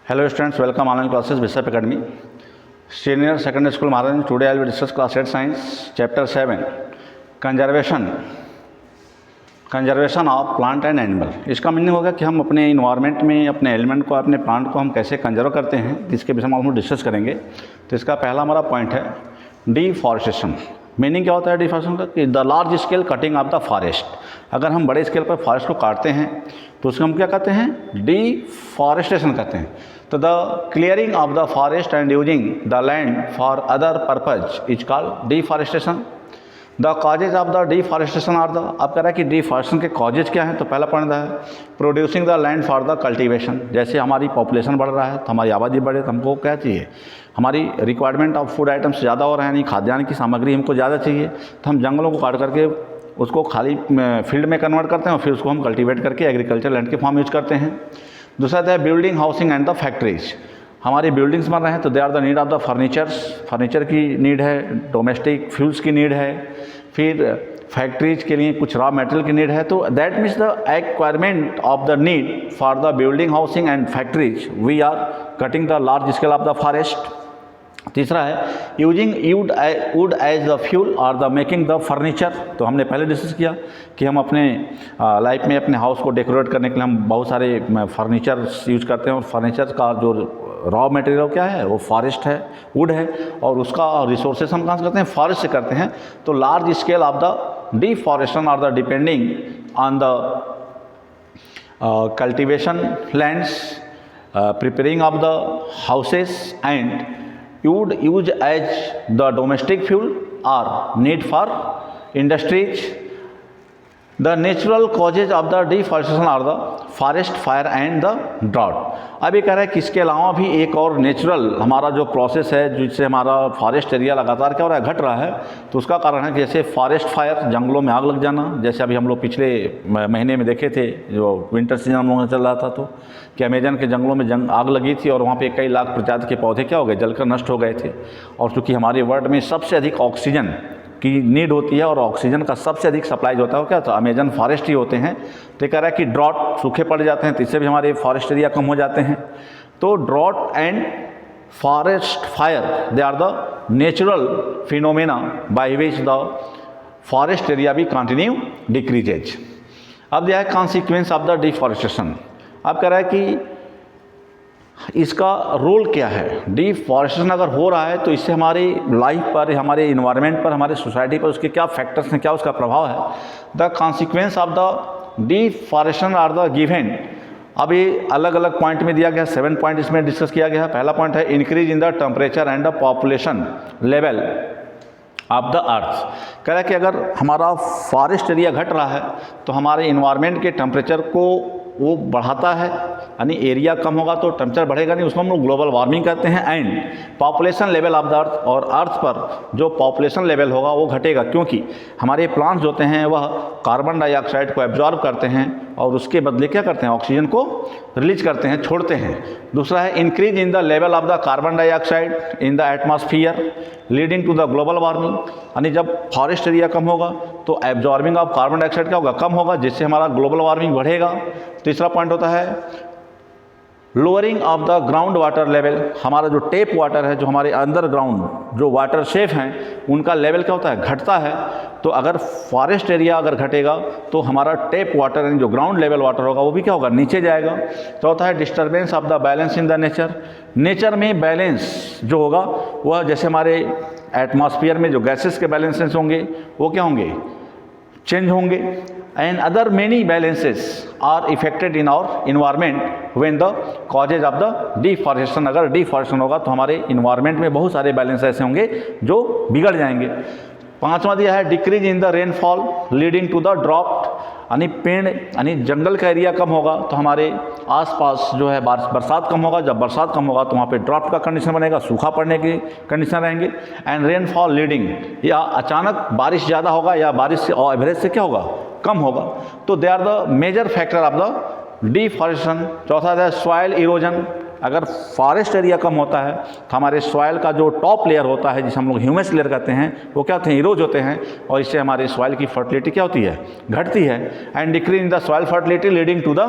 Hello students, welcome online classes Bishop Academy. Senior Secondary School Maharaj. Today I will discuss class 8 Science Chapter 7 conservation of plant and animal. इसका meaning होगा कि हम अपने environment में अपने element को, अपने प्लांट को हम कैसे कंजर्व करते हैं, जिसके विषय में हम डिस्कस करेंगे। तो इसका पहला हमारा पॉइंट है डिफॉरेस्टेशन। मीनिंग क्या होता है डिफॉरेस्टेशन का कि the large scale cutting of the forest. अगर हम बड़े स्केल पर फॉरेस्ट को काटते हैं तो उसको हम क्या कहते हैं, डिफॉरेस्टेशन कहते हैं। तो the clearing of the forest and using the land for other purpose is called deforestation. The causes of the deforestation are the, अब कह रहा है कि डिफॉरेस्टेशन के कॉजेज क्या हैं। तो पहला पॉइंट है producing the land for the cultivation. जैसे हमारी पॉपुलेशन बढ़ रहा है तो हमारी आबादी बढ़े तो हमको क्या चाहिए, हमारी रिक्वायरमेंट ऑफ फूड आइटम्स ज़्यादा हो रहे हैं, यानी खाद्यान्न की सामग्री हमको ज़्यादा चाहिए। तो हम जंगलों को काट करके उसको खाली फील्ड में कन्वर्ट करते हैं और फिर उसको हम कल्टीवेट करके एग्रीकल्चर लैंड के फॉर्म यूज करते हैं। दूसरा है building, housing and the factories. हमारी बिल्डिंग्स बन रहे हैं तो they are the need of the furniture की नीड है, डोमेस्टिक फ्यूल्स की नीड है, फिर फैक्ट्रीज के लिए कुछ रॉ मटेरियल की नीड है। तो that means the acquirement of the need for the building, housing and factories we are cutting the large scale of the forest. तीसरा है using wood as the fuel और the making the furniture. तो हमने पहले discuss किया कि हम अपने लाइफ में अपने हाउस को डेकोरेट करने के लिए हम बहुत सारे फर्नीचर यूज करते हैं, और फर्नीचर का जो रॉ मटेरियल क्या है वो फॉरेस्ट है, वुड है, और उसका रिसोर्सेस हम कहाँ से करते हैं, फॉरेस्ट से करते हैं। तो large scale of the deforestation और the depending on the cultivation lands, preparing of the houses and would use as the domestic fuel or need for industries. The natural causes of the deforestation are the forest fire and the drought. अभी कह रहा है कि इसके अलावा भी एक और नेचुरल हमारा जो प्रोसेस है जिससे हमारा फॉरेस्ट एरिया लगातार क्या हो रहा है, घट रहा है। तो उसका कारण है कि जैसे फॉरेस्ट फायर, जंगलों में आग लग जाना। जैसे अभी हम लोग पिछले महीने में देखे थे, जो विंटर सीजन हम लोगों का चल रहा था, तो कि अमेजन के जंगलों में आग लगी थी और वहाँ पे कई लाख प्रजाति के पौधे क्या हो गए, जलकर नष्ट हो गए थे। और चूँकि हमारे वर्ल्ड में सबसे अधिक ऑक्सीजन की नीड होती है और ऑक्सीजन का सबसे अधिक सप्लाई होता है क्या, तो अमेजन फॉरेस्ट ही होते हैं। तो कह रहा है कि ड्रॉट, सूखे पड़ जाते हैं, तो इससे भी हमारे फॉरेस्ट एरिया कम हो जाते हैं। तो drought and forest fire they are the natural phenomena by which the forest area भी कंटिन्यू डिक्रीजेज। अब यह है कॉन्सिक्वेंस ऑफ द डिफॉरेस्टेशन। अब कह रहा है कि इसका रोल क्या है। डिफॉरेस्टेशन अगर हो रहा है तो इससे हमारी लाइफ पर, हमारे इन्वायरमेंट पर, हमारे सोसाइटी पर उसके क्या फैक्टर्स हैं, क्या उसका प्रभाव है। The consequence of the deforestation are the given. अभी अलग अलग पॉइंट में दिया गया, 7 पॉइंट इसमें डिस्कस किया गया है। पहला पॉइंट है increase in the temperature and the population level of the earth. कह रहा है कि अगर हमारा फॉरेस्ट एरिया घट रहा है तो हमारे इन्वायरमेंट के टेम्परेचर को वो बढ़ाता है, यानी एरिया कम होगा तो टेम्परेचर बढ़ेगा नहीं, उसको हम लोग ग्लोबल वार्मिंग कहते हैं। And population level of the earth, और अर्थ पर जो पॉपुलेशन लेवल होगा वो घटेगा, क्योंकि हमारे प्लांट्स होते हैं वह कार्बन डाइऑक्साइड को एब्जॉर्ब करते हैं और उसके बदले क्या करते हैं, ऑक्सीजन को रिलीज करते हैं, छोड़ते हैं। दूसरा है increase in the level of the carbon dioxide in the atmosphere leading to the global warming. यानी जब फॉरेस्ट एरिया कम होगा तो एब्जॉर्बिंग ऑफ कार्बन डाइऑक्साइड क्या होगा, कम होगा, जिससे हमारा ग्लोबल वार्मिंग बढ़ेगा। तीसरा पॉइंट होता है lowering of the ground water level. हमारा जो टेप वाटर है, जो हमारे अंडरग्राउंड जो वाटर शेफ हैं, उनका लेवल क्या होता है, घटता है। तो अगर फॉरेस्ट एरिया अगर घटेगा तो हमारा टेप वाटर यानी जो ग्राउंड लेवल वाटर होगा वो भी क्या होगा, नीचे जाएगा। चौथा है disturbance of the balance in the nature. Nature में बैलेंस जो होगा वह, जैसे हमारे एटमॉस्फेयर में जो गैसेस के बैलेंसेस होंगे वो क्या होंगे, चेंज होंगे। And other many balances are affected in our environment when the causes of the deforestation. अगर डिफॉरेस्टेशन होगा तो हमारे इन्वायरमेंट में बहुत सारे बैलेंस ऐसे होंगे जो बिगड़ जाएंगे। पांचवा दिया है decrease in the rainfall leading to the drought. यानी पेड़, यानी जंगल का एरिया कम होगा तो हमारे आसपास जो है बरसात कम होगा। जब बरसात कम होगा तो वहाँ पे ड्रॉट का कंडीशन बनेगा, सूखा पड़ने की कंडीशन रहेंगे। एंड रेनफॉल लीडिंग, या अचानक बारिश ज़्यादा होगा या बारिश से और एवरेज से क्या होगा, कम होगा। तो they are the major factor of the deforestation. चौथा है सॉइल इरोजन। अगर फॉरेस्ट एरिया कम होता है तो हमारे सॉइल का जो टॉप लेयर होता है, जिसे हम लोग ह्यूमस लेयर कहते हैं, वो क्या होते हैं, इरोज होते हैं, और इससे हमारे सॉइल की फर्टिलिटी क्या होती है, घटती है। And decrease in the soil fertility leading to the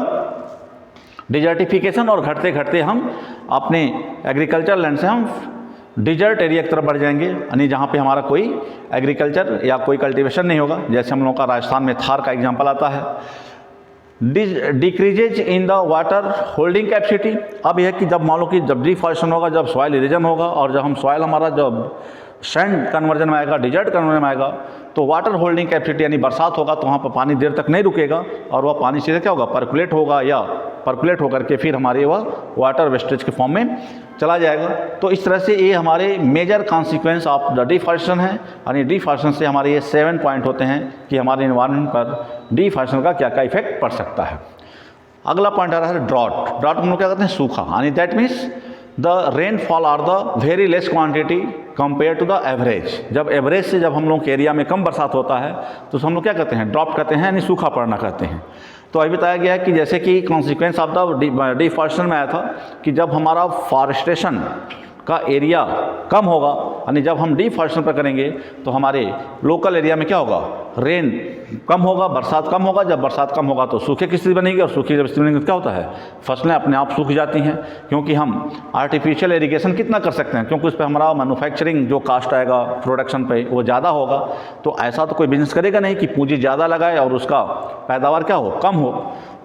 desertification, और घटते घटते हम अपने एग्रीकल्चर लैंड से हम डिजर्ट एरिया की तरफ बढ़ जाएंगे, यानी जहाँ पे हमारा कोई एग्रीकल्चर या कोई कल्टीवेशन नहीं होगा। जैसे हम लोगों का राजस्थान में थार का एग्जांपल आता है। Decreases in the water holding capacity. अब यह कि जब मान लो कि जब डिफॉरेस्टेशन होगा, जब सॉइल इरोजन होगा, और जब हम सॉइल हमारा जब सैंड कन्वर्जन में आएगा, डिजर्ट कन्वर्जन में आएगा, तो वाटर होल्डिंग कैपेसिटी यानी बरसात होगा तो वहाँ पर पानी देर तक नहीं रुकेगा, और वह पानी सीधे क्या होगा, पर्कुलेट होगा, या पर्कुलेट होकर के फिर हमारे वह वाटर वेस्टेज के फॉर्म में चला जाएगा। तो इस तरह से ये हमारे major consequence of the deforestation है, यानी डिफॉरेस्टेशन से हमारे ये 7 पॉइंट होते हैं कि हमारे इन्वायरमेंट पर डिफॉरेस्टेशन का क्या क्या इफेक्ट पड़ सकता है। अगला पॉइंट आ रहा है ड्रॉट। ड्रॉट हम लोग क्या कहते हैं, सूखा, यानी that means the rainfall are the very less quantity compare to the average. जब एवरेज से जब हम लोग के एरिया में कम बरसात होता है तो हम लोग क्या कहते हैं, ड्रॉप कहते हैं, यानी सूखा पड़ना कहते हैं। तो अभी बताया गया है कि जैसे कि कॉन्सिक्वेंस ऑफ द डिफॉरेस्टेशन में आया था कि जब हमारा फॉरेस्टेशन का एरिया कम होगा, यानी जब हम डिफॉरेस्टेशन पर करेंगे तो हमारे लोकल एरिया में क्या होगा, रेन कम होगा, बरसात कम होगा। जब बरसात कम होगा तो सूखे की स्थिति बनेगी, और सूखी जब स्थिति बनेगी तो क्या होता है, फसलें अपने आप सूख जाती हैं, क्योंकि हम आर्टिफिशियल इरिगेशन कितना कर सकते हैं, क्योंकि उस पर हमारा मैन्युफैक्चरिंग जो कास्ट आएगा प्रोडक्शन पे वो ज़्यादा होगा। तो ऐसा तो कोई बिजनेस करेगा नहीं कि पूंजी ज़्यादा लगाए और उसका पैदावार क्या हो, कम हो।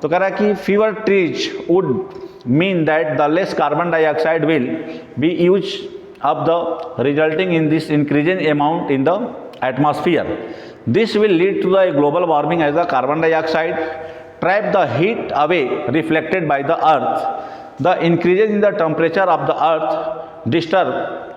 तो कह रहा है कि fever trees would mean that the less carbon dioxide will be used up the resulting in this increasing amount in the atmosphere. This will lead to the global warming as the carbon dioxide trap the heat away reflected by the earth. The increase in the temperature of the earth disturb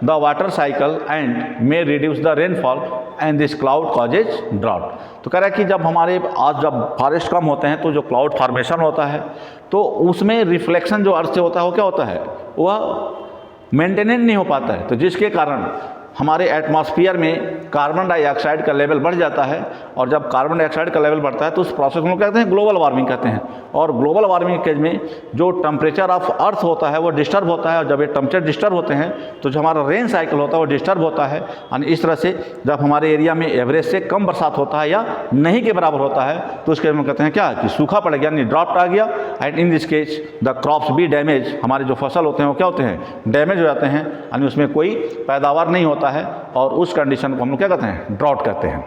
the water cycle and may reduce the rainfall and this cloud causes drought. तो कह रहा है कि जब हमारे आज जब forest कम होते हैं तो जो क्लाउड फॉर्मेशन होता है तो उसमें रिफ्लेक्शन जो अर्थ से होता है वो क्या होता है, वह मेंटेनेंस नहीं हो पाता है। तो जिसके कारण हमारे एटमॉस्फेयर में कार्बन डाइऑक्साइड का लेवल बढ़ जाता है, और जब कार्बन डाइऑक्साइड का लेवल बढ़ता है तो उस प्रोसेस को कहते हैं ग्लोबल वार्मिंग कहते हैं। और ग्लोबल वार्मिंग केस में जो टेम्परेचर ऑफ अर्थ होता है वो डिस्टर्ब होता है, और जब ये टेम्परेचर डिस्टर्ब होते हैं तो जो हमारा रेन साइकिल होता है वो डिस्टर्ब होता है। और इस तरह से जब हमारे एरिया में एवरेज से कम बरसात होता है या नहीं के बराबर होता है तो उसके में कहते हैं क्या, कि सूखा पड़ गया, यानी ड्रॉट आ गया। And in this case the crops B damage, हमारे जो फसल होते हैं वो क्या होते हैं, डैमेज हो जाते हैं, यानी उसमें कोई पैदावार नहीं होता है, और उस कंडीशन को हम लोग क्या कहते हैं, ड्रॉट कहते हैं।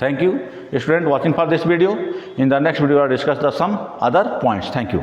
Thank you student watching for this video. In the next video I discuss the some other points. Thank you.